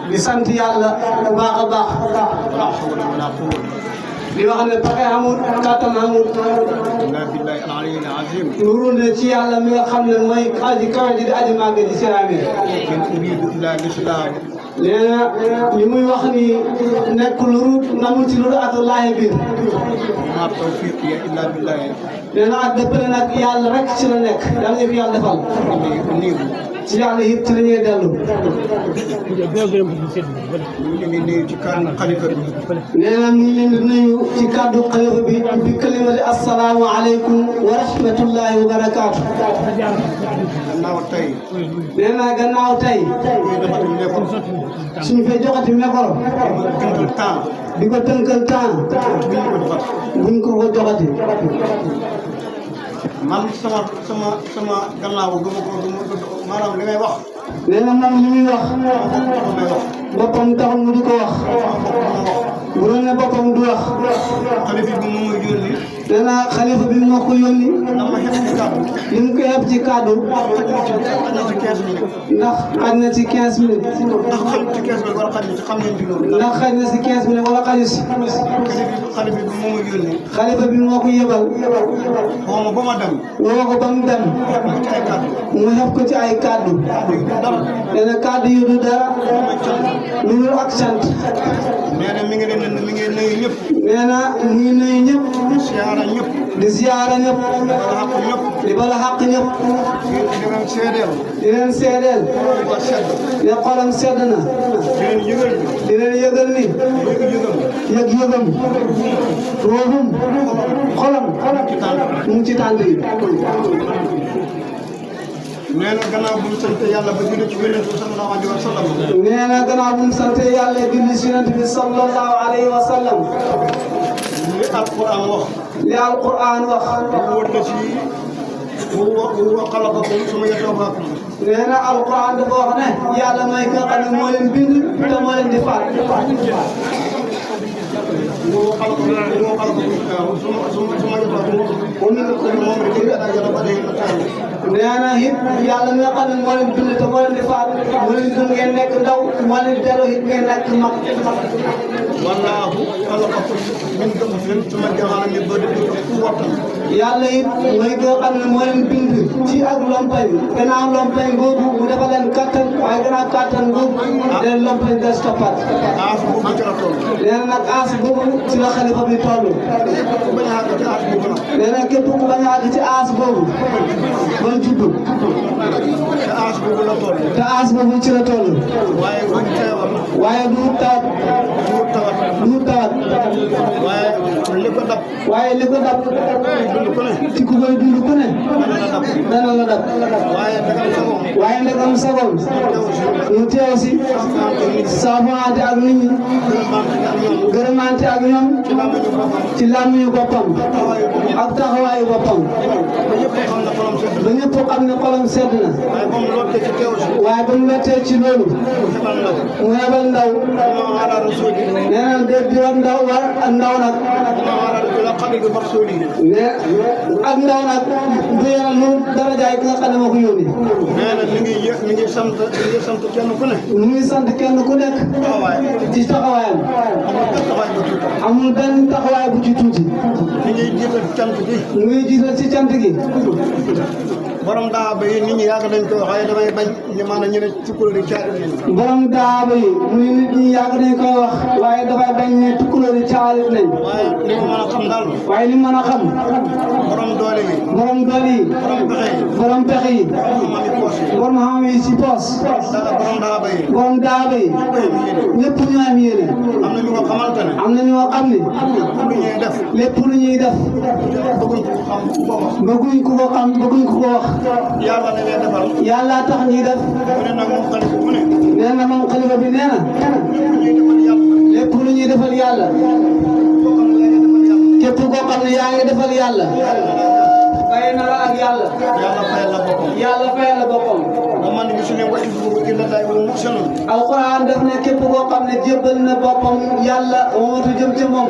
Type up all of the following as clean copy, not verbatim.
di sant yàlla bu baax a baax di wax ne pexe amul kattan amul nuru ne ci yàlla mi nga xam ne mooy aji kawe ji di aji màgg ji siraamee nee na li muy wax ni nekk lu namul ci lu ak laahi biir nee na ak dëppale nag yàlla rek ci la nekk yàlla yëpp yàlla defal ci yàlla yëpp ci la ñuy dellu. nee na ñu ngi leen di nuyu ci kàddu xalifa bi bi kalimati assalaamu aleykum wa rahmatullahi wa barakaatu. nee na gannaaw tey suñu fee joxati micro di ko tënkal temps buñ ko joxati. man sama gannaaw maanaam li may wax. nee na moom li muy wax. boppam taxul mu di ko wax. bu doon ne boppam du wax. xalifa bi moom mooy yónni. nee na xalifa bi moo ko yónni. li mu ko yeb ci kàddu. ndax xaj na ci 15 minutes. ndax xaj ci 15 minutes wala xaj na ci xam ngeen ci loolu. ndax xaj na ci 15 minutes wala xaju si. xalifa bi moom mooy yónni. xalifa bi moo ko yebal. xaw ma ba ma dem. woo ko ba mu dem. mu xeb ko ci ay kàddu. nee na kàddu yu du dara. lu dul ak sant. nee na mi ngi nuyu ñëpp. nee na mu ngi nuyu ñëpp. di siyaara ñëpp. di siyaara ñëpp. di bala xaq ñëpp. di leen seedeel. di leen seedeel. ne xolam sedd na. di leen yëgal ni. yëg-yëgam. ruuxum. xolam. mu ngi ci tànt yi. nee na gannaaw bu mu sant yàlla ba julli ci yonent bi sallallahu alayhi wa sallam. nee na gannaaw bu mu sant yàlla julli ci yonent bi sallallahu alayhi wa sallam. li alquran wax. li alquran wax. wóor na ci wa xalaqakum summa yatawaffakum. nee na alquran dafa wax ne yàlla mooy nga xam ne moo leen bind te moo leen di faat. nee na it yàlla mi nga xam ne moo leen bind te moo leen di faat moo leen gën ngeen nekk ndaw moo leen di delloo it ngeen nekk mag. wallaahu xalaqakum min da'fin summa ja'ala min ba'di da'fin quwwatan. yàlla it mooy nga xam ne moo leen bind ci ak lompañ gannaaw lompañ boobu mu dafa leen kattan waaye gannaaw kattan boobu leen lompañ des toppat. aas boobu ci la toll. nee na nag aas boobu ci la xalifa bi toll. ku bañ a àgg ci aas boobu nag. nee na képp ku bañ a àgg ci aas boobu ba juddu. te aas boobu la toll. te aas boobu ci la toll. waaye bu ñu teewal. waaye du tawat. du tawat. waaye li ko dab. waaye li ko dab. dund ku ne. ci ku koy dund ku ne. dana la dab. waaye dagam sagoom. waaye ndegam sagoom. mu teew si. saafonante ak nit ñi. gërëmante ak ñoom. ci làmmiñu boppam. ak taxawaayu boppam. ba ñëpp xam ne xolam sedd na. waaye ba mu lottee ci loolu. mu yebal ndaw. nee na déet di war ndaw war ak ndaw nag. ne ak ndaw nag du yaram lu darajaay ki nga xam ne moo ko yónni. nee na mi ngi sant kenn ku ne. mu ngi sant kenn ku nekk. ci taxawaayam. amul benn taxawaay bu ci tuuti. mi ngi jiital cant gi. mu ngi jiital ci cant gi. borom daaba yi nit ñi yàgg nañ koy wax waaye damay bañ ñu maanaam ñu ne tukkulóor yi caalit nañ. borom daaba yi muy nit ñi yàgg nañ koy wax waaye dafay bañ ne tukkulóor yi caalit nañ. waaye li ma mën a xam daal. waaye li mën a xam. borom doole yi. borom doole yi. borom pexe yi. borom xam yi ci poos. borom daaba yi. borom daaba yi. ñëpp ñu am yéene. am na ñu ko xamante ne. am na ñoo xam ne. lu ñuy def. lépp lu ñuy def. bëgguñ ko xam ku ko wax. bëgguñ ku ko xam bëgguñ ku ko wax. yàlla na leen defal. yàlla tax ñuy def. mu ne nag moom xalifa bu ne. nee na moom xalifa bi nee na. lépp lu ñuy defal yàlla. képp koo xam ne yaa ngi defal yàlla. bàyyi na la ak yàlla. yàlla fayal la boppam. yàlla fayal la boppam. man de gis nañu wàcc dugub gi la day wala mu sënoon. alxuraan daf ne képp koo xam ne jébbal na boppam yàlla wootu jëm ci moom.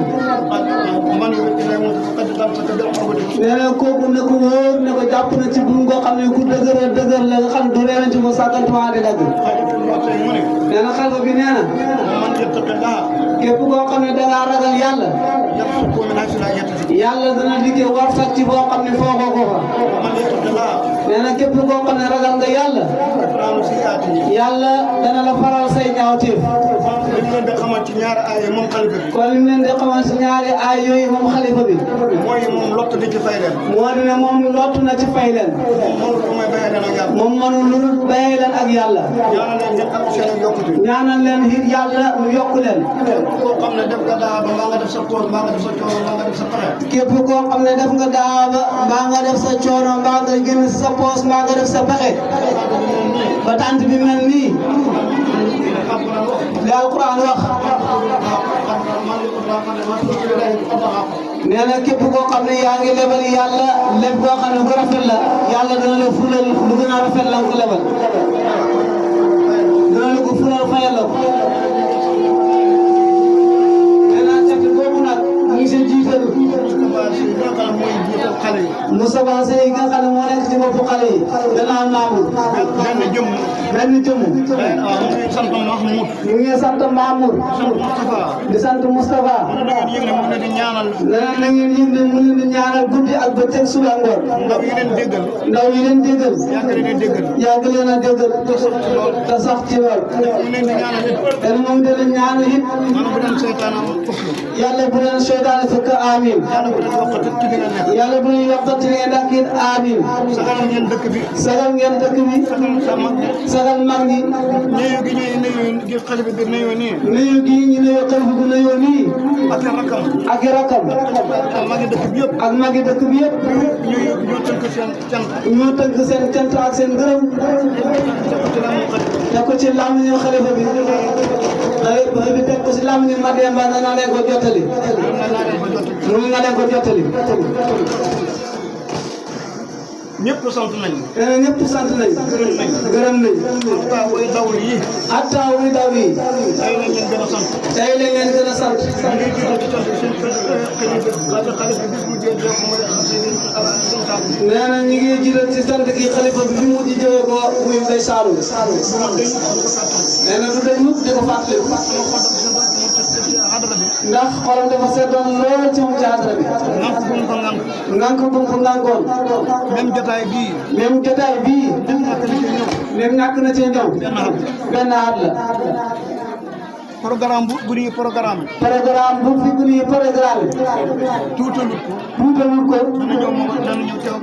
man yow it lay moom xaj dal sa kër xamati. nee na kooku ne ko wóor ne ko jàpp na ci buum goo xam ne ku dëgër la nga xam du reeran ci ko sàkkantumaa di dagg. mu ne. nee na xalifa bi nee na man yattaqillah képp koo xam ne dangaa ragal yàlla yarzuqhu min haythu la yahtasib yàlla dana dikkee war sax ci boo xam ne foogoo ko fa man yattaqillah nee na képp koo xam ne ragal nga yàlla yafranu sayyi'atihi yàlla dana la faral say ñaawteef li mu leen di xamal ci ñaari aaya moom xalifa bi kon li mu leen di xamal si ñaari ay yooyu moom xalifa bi mooy moom lott di ci fay leen moo di ne moom lottu na ci fay leen moom mënul lu may bayee leen ak yàlla moom mënul lu dul bayee leen ak yàlla ñaanal leen ngeen am seen ak yokkute ñaanal leen it yàlla mu yokk leen koo xam ne def nga daa ba mbaa nga def sa tool mbaa nga def sa coono mbaa nga def sa pexe képp koo xam ne def nga daaba mbaa nga def sa coono mbaa nga génn sa poos mbaa nga def sa pexe ba tant bi mel nii li alquran wax nee na képp koo xam ne yaa ngi lebal yàlla leb boo xam ne bu rafet la yàlla dana la fulal lu gën a rafet la nga ko lebal dana la ko fulal fayal la ko nee naa cat boobu nag mu ngi si jiital Moustapha Sy yi nga xam ne moo nekk ci boppu xale yi danaa naamu benn jëmm benn jëmm waaw mu ngi sant Mahmoud ñu ngi sant Mamour sant Moustapha di sant Moustapha da ngeen yëg ne mu ngi leen di ñaanal leneen na ngeen yëg ne mu leen di ñaanal guddi ak bëccëg suba ngoon ndaw yi leen déggal ndaw yi leen déggal yàgg leen déggal yàgg leen a déggal te sax ci lool mu leen di ñaanal it te moom dina ñaan it maanaam bu leen seytaanam fukk yàlla bu leen seytaane fekk amin yàlla bu leen yokkati ci li nga nekk yàlla bu leen yokkati li ngeen dakk it amin sagal ngeen dëkk bi sagal ngeen dëkk bi sagal sa mag ñi sagal mag ñi néew gi ñuy néew gi xale bi di néew nii nuyu gii ñu nuyoo xalifa bu nuyoo nii ak rakam ak i rakkam ak magi dëkk bi yëpp ak magi dëkk bi yëpp ñoo tënk seen cant ñoo tënk seen cant ak seen gërëm ci la mu xat teg ko ci làmmiñu xalifa bi xalifa bi teg ko ci làmmiñu Mademba na naa leen ko jottali mu ngi nga leen ko jottali ñëpp sant nañu nee na ñëpp sant nañ gërëm nañ waaw way dawul yi atta wuy daw yi ay lañ leen gën a sant tey la ngeen gën a sant ñu ngi jiital di sant seen xalifa bis mu jël jox mooy nee na ñu ngi jiital ci sant ki xalifa bi mu di jëwee ko muy Ndeye Saalum nee na du dañ mukk di ko fàttali ndax xolam dafa seddoon lool ci moom ci àdduna bi nank bu mu ko nank ngank bu mu ko ngankoon même jotaay bii même jotaay bii ñàkk na ci ñëw même ñàkk na ci ñoom benn at la programme bu ñuy programme bu fi bu ñuy programme tuutalut ko tuutalul ko dana ñëw teew